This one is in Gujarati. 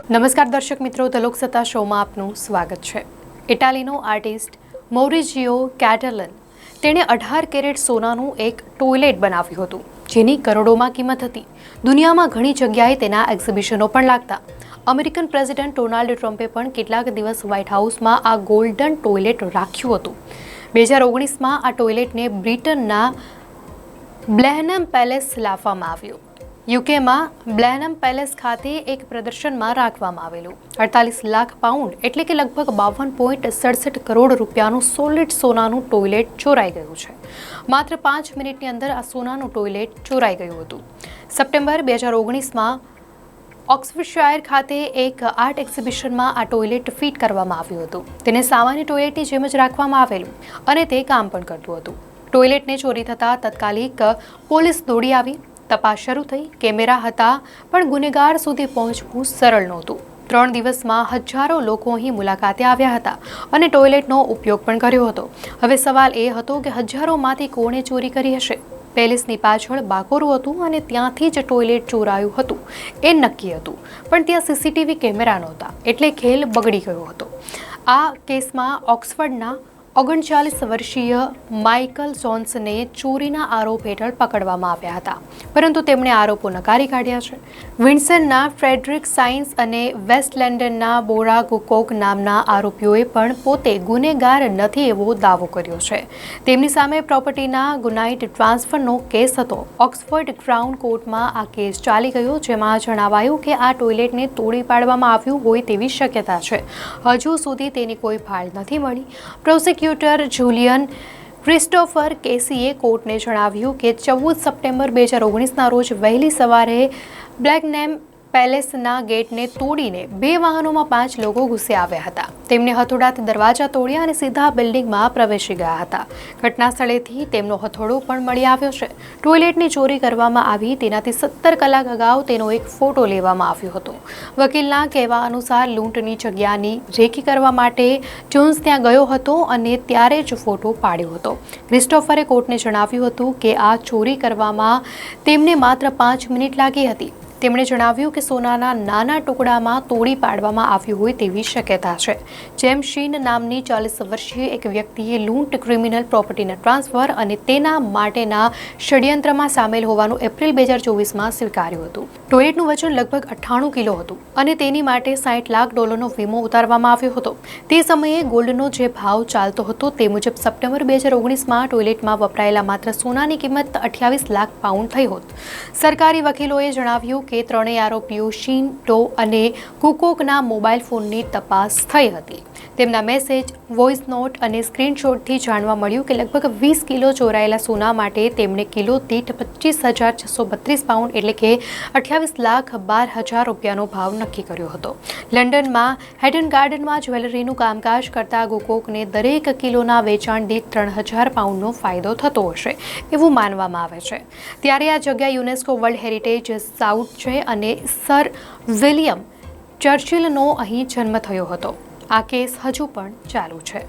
નમસ્કાર દર્શક મિત્રો, ધ લોકસત્તા શોમાં આપનું સ્વાગત છે। ઇટાલીનો આર્ટિસ્ટ મોરિજિયો કેટેલન તેણે 18 કેરેટ સોનાનું એક ટોયલેટ બનાવ્યું હતું, જેની કરોડોમાં કિંમત હતી। દુનિયામાં ઘણી જગ્યાએ તેના એક્ઝિબિશનો પણ લાગતા। અમેરિકન પ્રેસિડેન્ટ ડોનાલ્ડ ટ્રમ્પે પણ કેટલાક દિવસ વ્હાઇટ હાઉસમાં આ ગોલ્ડન ટોયલેટ રાખ્યું હતું। 2019માં આ ટોયલેટને બ્રિટનના બ્લેહનમ પેલેસ લાવવામાં આવ્યું। યુકેમાં બ્લેહનમ પેલેસ ખાતે એક પ્રદર્શનમાં રાખવામાં આવેલું 48 લાખ પાઉન્ડ એટલે કે લગભગ 52.67 કરોડ રૂપિયાનું સોલિડ સોનાનું ટોયલેટ ચોરાઈ ગયું છે। માત્ર 5 મિનિટની અંદર આ સોનાનું ટોયલેટ ચોરાઈ ગયું હતું। સપ્ટેમ્બર 2019માં ઓક્સફર્ડશાયર ખાતે એક આર્ટ એક્ઝિબિશનમાં આ ટોયલેટ ફિટ કરવામાં આવ્યું હતું। તેને સામાન્ય ટોયલેટની જેમ જ રાખવામાં આવેલું અને તે કામ પણ કરતું હતું। ટોયલેટને ચોરી થતાં તાત્કાલિક પોલીસ દોડી આવી। તપાસ શરૂ થઈ। કેમેરા હતા પણ ગુનેગાર સુધી પહોંચવું સરળ નહોતું। 3 દિવસમાં હજારો લોકો અહીં મુલાકાતે આવ્યા હતા અને ટોયલેટનો ઉપયોગ પણ કર્યો હતો। હવે સવાલ એ હતો કે હજારોમાંથી કોણે ચોરી કરી હશે। પેલેસની પાછળ બાકોરું હતું અને ત્યાંથી જ ટોયલેટ ચોરાયું હતું એ નક્કી હતું, પણ ત્યાં સીસીટીવી કેમેરા નહોતા, એટલે ખેલ બગડી ગયો હતો। આ કેસમાં ઓક્સફર્ડના 39 વર્ષીય માઇકલ જોન્સને ચોરીના આરોપ હેઠળ પકડવામાં આવ્યા હતા, પરંતુ તેમણે આરોપો નકારી કાઢ્યા છે। વિન્સનના ફ્રેડરિક સાઇન્સ અને વેસ્ટ લંડનના બોરા ગુકોક નામના આરોપીઓએ પણ પોતે ગુનેગાર નથી એવો દાવો કર્યો છે। તેમની સામે પ્રોપર્ટીના ગુનાઇટ ટ્રાન્સફરનો કેસ હતો। ઓક્સફર્ડ ક્રાઉન કોર્ટમાં આ કેસ ચાલી ગયો, જેમાં જણાવાયું કે આ ટોયલેટને તોડી પાડવામાં આવ્યું હોય તેવી શક્યતા છે। હજુ સુધી તેની કોઈ ભાળ નથી મળી। પ્રોસિક્યુટર જુલિયન ક્રિસ્ટોફર કેસીએ કોર્ટને જણાવ્યું કે 14 સપ્ટેમ્બર 2019ના રોજ વહેલી સવારે બ્લેકનેમ પેલેસના ગેટને તોડીને 2 વાહનોમાં 5 લોકો ઘૂસી આવ્યા હતા। તેમને હથોડાથી દરવાજા તોડ્યા અને સીધા બિલ્ડિંગમાં પ્રવેશી ગયા હતા। ઘટના સ્થળેથી તેમનો હથોડો પણ મળી આવ્યો છે। ટોયલેટની ચોરી કરવામાં આવી તેનાથી 17 કલાક અગાઉ તેનો એક ફોટો લેવામાં આવ્યો હતો। વકીલના કહેવા અનુસાર લૂંટની જગ્યાની રેકી કરવા માટે જોન્સ ત્યાં ગયો હતો અને ત્યારે જ ફોટો પાડ્યો હતો। ક્રિસ્ટોફરે કોર્ટને જણાવ્યું હતું કે આ ચોરી કરવામાં તેમને માત્ર 5 મિનિટ લાગી હતી। તેમણે જણાવ્યું કે સોનાના નાના ટુકડામાં તોડી પાડવામાં આવ્યું હોય તેવી શક્યતા છે। જેમ શીન નામની 40 વર્ષીય એક વ્યક્તિએ લૂંટ, ક્રિમિનલ પ્રોપર્ટીના ટ્રાન્સફર અને તેના માટેના ષડયંત્રમાં સામેલ હોવાનું એપ્રિલ 2024માં સ્વીકાર્યું હતું। ટોયલેટનું વજન લગભગ 98 કિલો હતું અને તેની માટે $60 લાખ વીમો ઉતારવામાં આવ્યો હતો। તે સમયે ગોલ્ડનો જે ભાવ ચાલતો હતો તે મુજબ સપ્ટેમ્બર 2019માં ટોયલેટમાં વપરાયેલા માત્ર સોનાની કિંમત 28 લાખ પાઉન્ડ થઈ હોત। સરકારી વકીલોએ જણાવ્યું કે ત્રણેય આરોપીઓ શીન, ડો અને કુકોકના મોબાઈલ ફોનની તપાસ થઈ હતી। તેમના મેસેજ, વોઇસ નોટ અને સ્ક્રીનશોટથી જાણવા મળ્યું કે લગભગ 20 કિલો ચોરાયેલા સોના માટે તેમણે કિલો દીઠ 25,632 પાઉન્ડ એટલે કે 28,12,000 રૂપિયાનો ભાવ નક્કી કર્યો હતો। લંડનમાં હેડન ગાર્ડનમાં જ્વેલરીનું કામકાજ કરતા ગુકોકને દરેક કિલોના વેચાણ દીઠ 3,000 પાઉન્ડનો ફાયદો થતો હશે એવું માનવામાં આવે છે। ત્યારે આ જગ્યા યુનેસ્કો વર્લ્ડ હેરિટેજ સાઇટ છે અને સર વિલિયમ ચર્ચિલનો અહીં જન્મ થયો હતો। આ કેસ હજુ પણ ચાલુ છે।